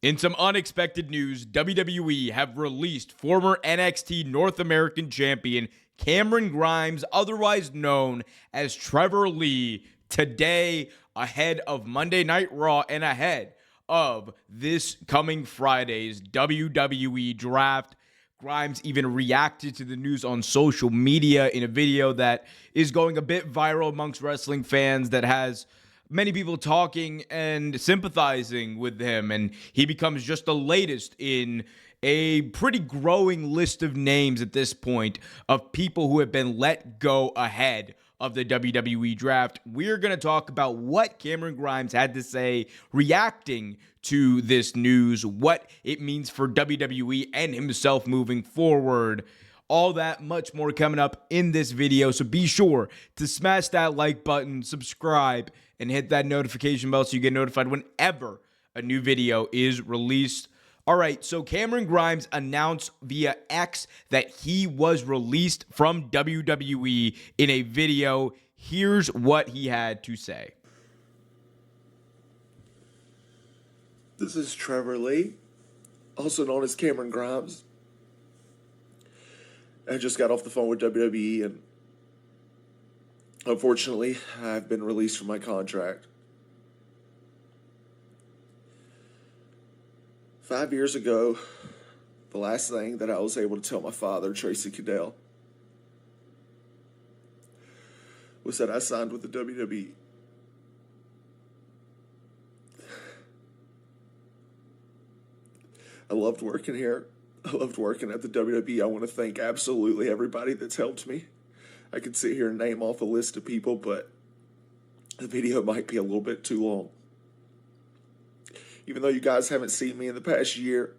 In some unexpected news, WWE have released former NXT North American Champion Cameron Grimes, otherwise known as Trevor Lee, today ahead of Monday Night Raw and ahead of this coming Friday's WWE Draft. Grimes even reacted to the news on social media in a video that is going a bit viral amongst wrestling fans that has many people talking and sympathizing with him, and he becomes just the latest in a pretty growing list of names at this point of people who have been let go ahead of the WWE Draft. We're going to talk about what Cameron Grimes had to say reacting to this news, what it means for WWE and himself moving forward. All that, much more coming up in this video, so be sure to smash that like button, subscribe, and hit that notification bell so you get notified whenever a new video is released. All right, so Cameron Grimes announced via X that he was released from WWE in a video. Here's what he had to say. This is Trevor Lee, also known as Cameron Grimes. I just got off the phone with WWE, and unfortunately, I've been released from my contract. 5 years ago, the last thing that I was able to tell my father, Tracy Cadell, was that I signed with the WWE. I loved working here. I loved working at the WWE. I want to thank absolutely everybody that's helped me. I could sit here and name off a list of people, but the video might be a little bit too long. Even though you guys haven't seen me in the past year,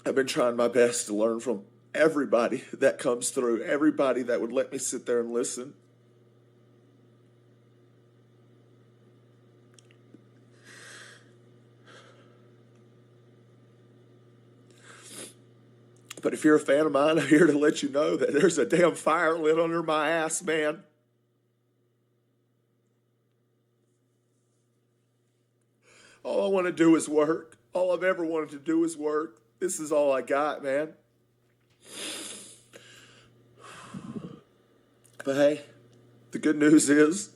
I've been trying my best to learn from everybody that comes through, everybody that would let me sit there and listen. But if you're a fan of mine, I'm here to let you know that there's a damn fire lit under my ass, man. All I want to do is work. All I've ever wanted to do is work. This is all I got, man. But hey, the good news is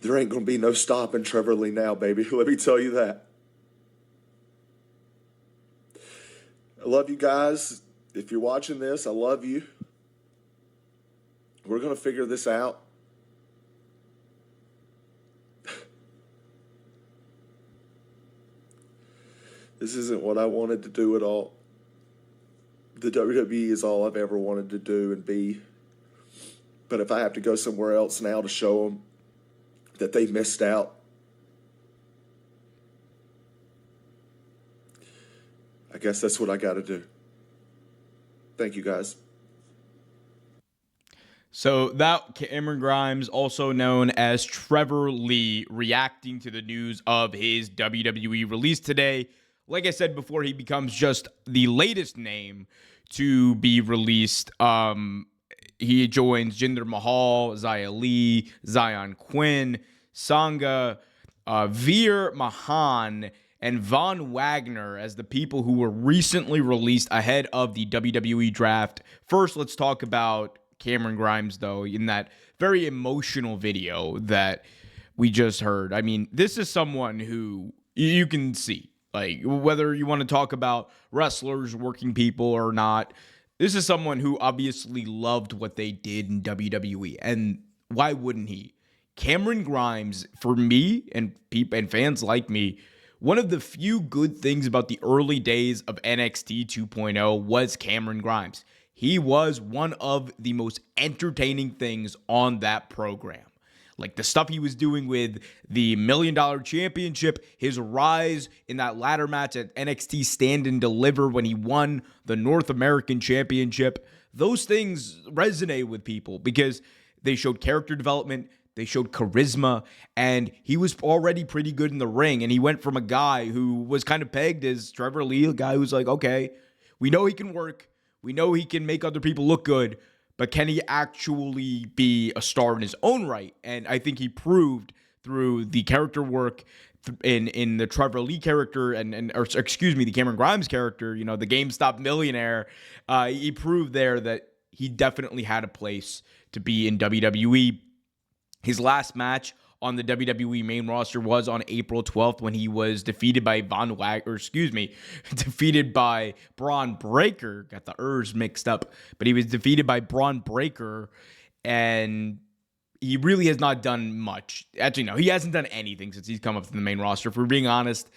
there ain't going to be no stopping Trevor Lee now, baby. Let me tell you that. I love you guys. If you're watching this, I love you. We're going to figure this out. This isn't what I wanted to do at all. The WWE is all I've ever wanted to do and be. But if I have to go somewhere else now to show them that they missed out, I guess that's what I got to do. Thank you, guys. So that Cameron Grimes, also known as Trevor Lee, reacting to the news of his WWE release today. Like I said before, he becomes just the latest name to be released. He joins Jinder Mahal, Xia Li, Zion Quinn, Sangha, Veer Mahan, and Von Wagner as the people who were recently released ahead of the WWE Draft. First, let's talk about Cameron Grimes, though, in that very emotional video that we just heard. I mean, this is someone who you can see, like, whether you want to talk about wrestlers, working people or not, this is someone who obviously loved what they did in WWE, and why wouldn't he? Cameron Grimes, for me and fans like me, one of the few good things about the early days of NXT 2.0 was Cameron Grimes. He was one of the most entertaining things on that program. Like the stuff he was doing with the $1 Million Championship, his rise in that ladder match at NXT Stand and Deliver when he won the North American Championship. Those things resonate with people because they showed character development, they showed charisma, and he was already pretty good in the ring. And he went from a guy who was kind of pegged as Trevor Lee, a guy who's like, okay, we know he can work. We know he can make other people look good, but can he actually be a star in his own right? And I think he proved through the character work, in the Trevor Lee character or excuse me, the Cameron Grimes character, the GameStop millionaire, he proved there that he definitely had a place to be in WWE. His last match on the WWE main roster was on April 12th when he was defeated by defeated by Braun Breaker. Got the ers mixed up, but he was defeated by Braun Breaker, and he really has not done much. Actually, no, he hasn't done anything since he's come up to the main roster. If we're being honest,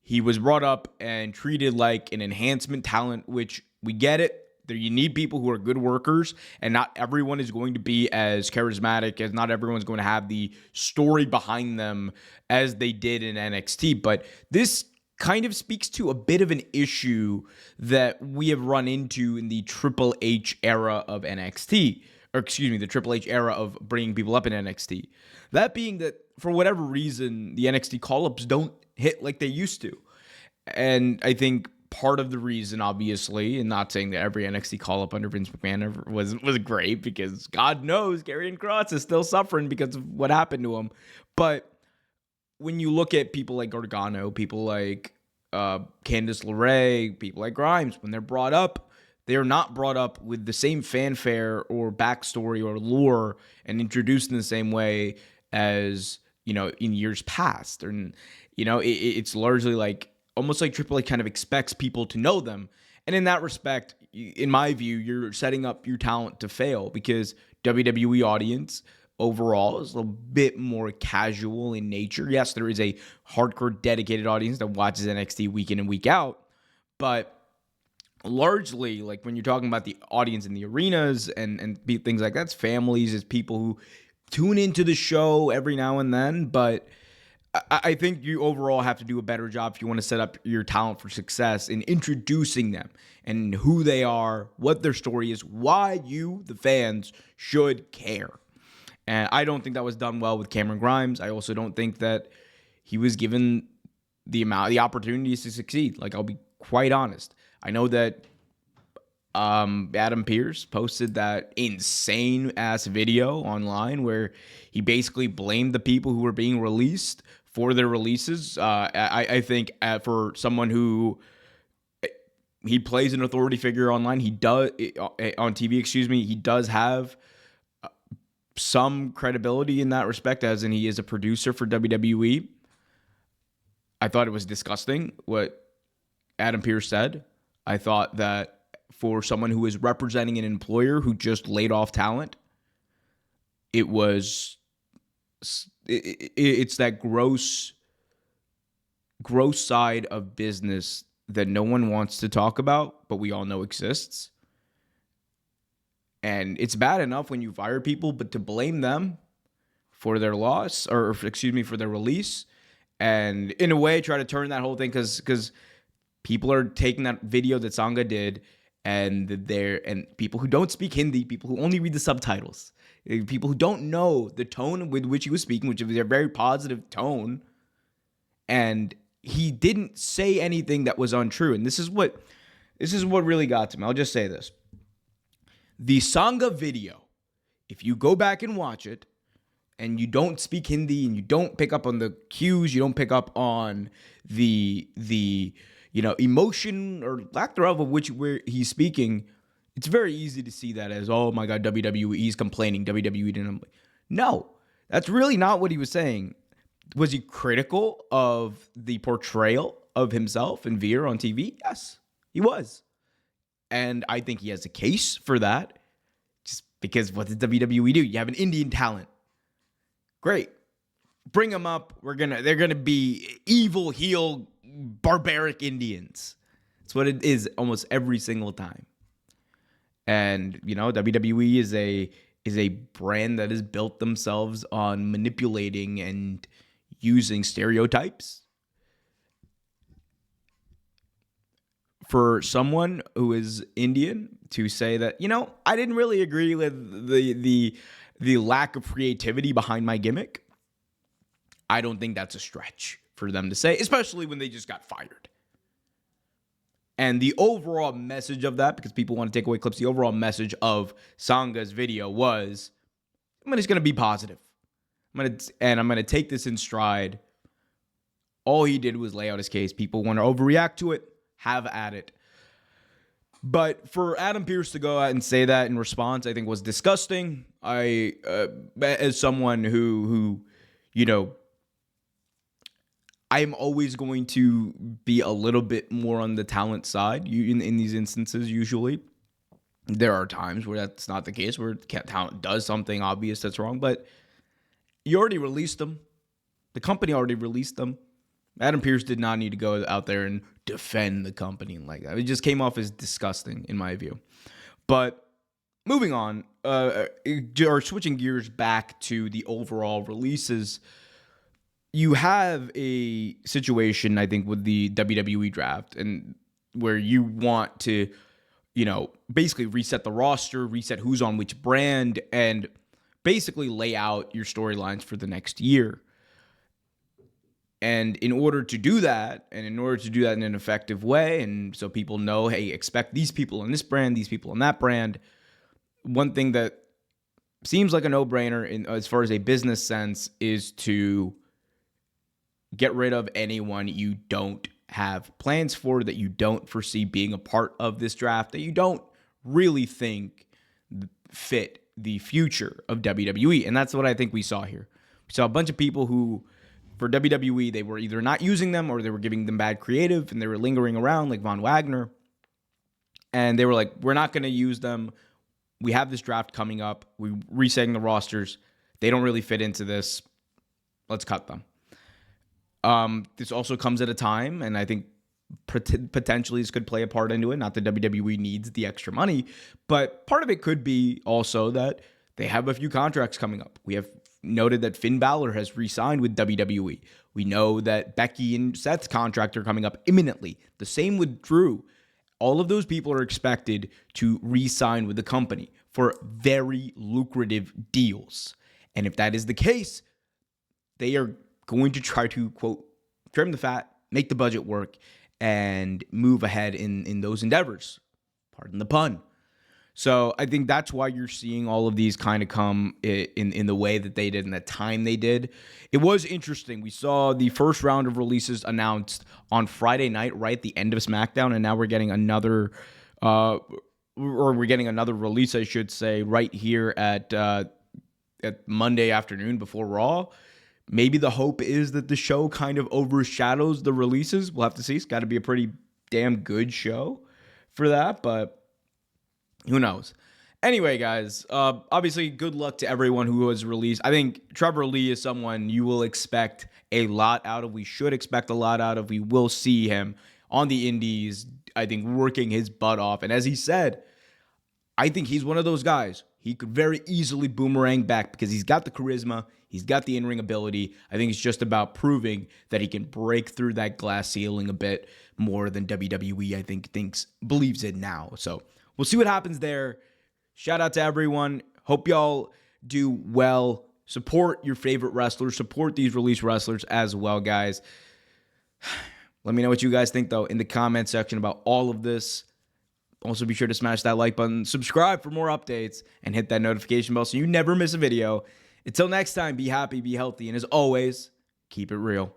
he was brought up and treated like an enhancement talent, which we get it. You need people who are good workers, and not everyone is going to be as charismatic, as not everyone's going to have the story behind them as they did in NXT. But this kind of speaks to a bit of an issue that we have run into in the Triple H era of NXT. Or excuse me, the Triple H era of bringing people up in NXT. That being that, for whatever reason, the NXT call-ups don't hit like they used to. And I think part of the reason, obviously, and not saying that every NXT call-up under Vince McMahon was great, because God knows Karrion Kross is still suffering because of what happened to him. But when you look at people like Gargano, people like Candice LeRae, people like Grimes, when they're brought up, they are not brought up with the same fanfare or backstory or lore and introduced in the same way as, in years past. And, it's largely like, almost like Triple H kind of expects people to know them. And in that respect, in my view, you're setting up your talent to fail, because WWE audience overall is a little bit more casual in nature. Yes, there is a hardcore dedicated audience that watches NXT week in and week out, but largely, like when you're talking about the audience in the arenas and things like that, it's families, it's people who tune into the show every now and then. But I think you overall have to do a better job if you want to set up your talent for success in introducing them and who they are, what their story is, why you, the fans, should care. And I don't think that was done well with Cameron Grimes. I also don't think that he was given the opportunities to succeed. Like, I'll be quite honest. I know that Adam Pearce posted that insane ass video online where he basically blamed the people who were being released for their releases. I think for someone who he plays an authority figure online, he does on TV. Excuse me, he does have some credibility in that respect, as in he is a producer for WWE. I thought it was disgusting what Adam Pearce said. I thought that for someone who is representing an employer who just laid off talent, it's that gross side of business that no one wants to talk about, but we all know exists. And it's bad enough when you fire people, but to blame them for their loss, or excuse me, for their release, and in a way try to turn that whole thing, because people are taking that video that Sangha did, and people who don't speak Hindi, people who only read the subtitles, people who don't know the tone with which he was speaking, which was a very positive tone, and he didn't say anything that was untrue. And this is what really got to me. I'll just say this. The Sangha video, if you go back and watch it, and you don't speak Hindi, and you don't pick up on the cues, you don't pick up on the emotion or lack thereof of where he's speaking, it's very easy to see that as, oh my God, WWE's complaining, WWE didn't. No, that's really not what he was saying. Was he critical of the portrayal of himself and Veer on TV? Yes, he was. And I think he has a case for that, just because what does WWE do? You have an Indian talent. Great. Bring them up. They're gonna be evil, heel, barbaric Indians. That's what it is almost every single time. And WWE is a brand that has built themselves on manipulating and using stereotypes. For someone who is Indian to say that, I didn't really agree with the lack of creativity behind my gimmick, I don't think that's a stretch for them to say, especially when they just got fired. And the overall message of that, because people want to take away clips, the overall message of Sangha's video was, I'm just going to be positive. I'm going to take this in stride. All he did was lay out his case. People want to overreact to it, have at it. But for Adam Pearce to go out and say that in response, I think was disgusting. As someone who, you know, I'm always going to be a little bit more on the talent side. In these instances, usually there are times where that's not the case, where talent does something obvious that's wrong. But you already released them. The company already released them. Adam Pearce did not need to go out there and defend the company like that. It just came off as disgusting, in my view. But moving on, or switching gears back to the overall releases, you have a situation, I think, with the WWE draft, and where you want to, you know, basically reset the roster, reset who's on which brand, and basically lay out your storylines for the next year. And in order to do that, and in order to do that in an effective way, and so people know, hey, expect these people on this brand, these people on that brand, one thing that seems like a no-brainer as far as a business sense is to get rid of anyone you don't have plans for, that you don't foresee being a part of this draft, that you don't really think fit the future of WWE. And that's what I think we saw here. We saw a bunch of people who, for WWE, they were either not using them or they were giving them bad creative and they were lingering around, like Von Wagner. And they were like, we're not going to use them. We have this draft coming up. We're resetting the rosters. They don't really fit into this. Let's cut them. This also comes at a time, and I think potentially this could play a part into it. Not that WWE needs the extra money, but part of it could be also that they have a few contracts coming up. We have noted that Finn Balor has re-signed with WWE. We know that Becky and Seth's contract are coming up imminently. The same with Drew. All of those people are expected to re-sign with the company for very lucrative deals. And if that is the case, they are going to try to, quote, trim the fat, make the budget work, and move ahead in those endeavors. Pardon the pun. So I think that's why you're seeing all of these kind of come in the way that they did, in the time they did. It was interesting. We saw the first round of releases announced on Friday night, right at the end of SmackDown, and now we're getting another, release, I should say, right here at Monday afternoon before Raw. Maybe the hope is that the show kind of overshadows the releases. We'll have to see. It's got to be a pretty damn good show for that, but who knows? Anyway, guys, obviously, good luck to everyone who was released. I think Trevor Lee is someone you will expect a lot out of. We should expect a lot out of. We will see him on the indies, I think, working his butt off. And as he said, I think he's one of those guys. He could very easily boomerang back because he's got the charisma. He's got the in-ring ability. I think it's just about proving that he can break through that glass ceiling a bit more than WWE, I think, believes in now. So we'll see what happens there. Shout out to everyone. Hope y'all do well. Support your favorite wrestlers. Support these release wrestlers as well, guys. Let me know what you guys think, though, in the comment section about all of this. Also, be sure to smash that like button, subscribe for more updates, and hit that notification bell so you never miss a video. Until next time, be happy, be healthy, and as always, keep it real.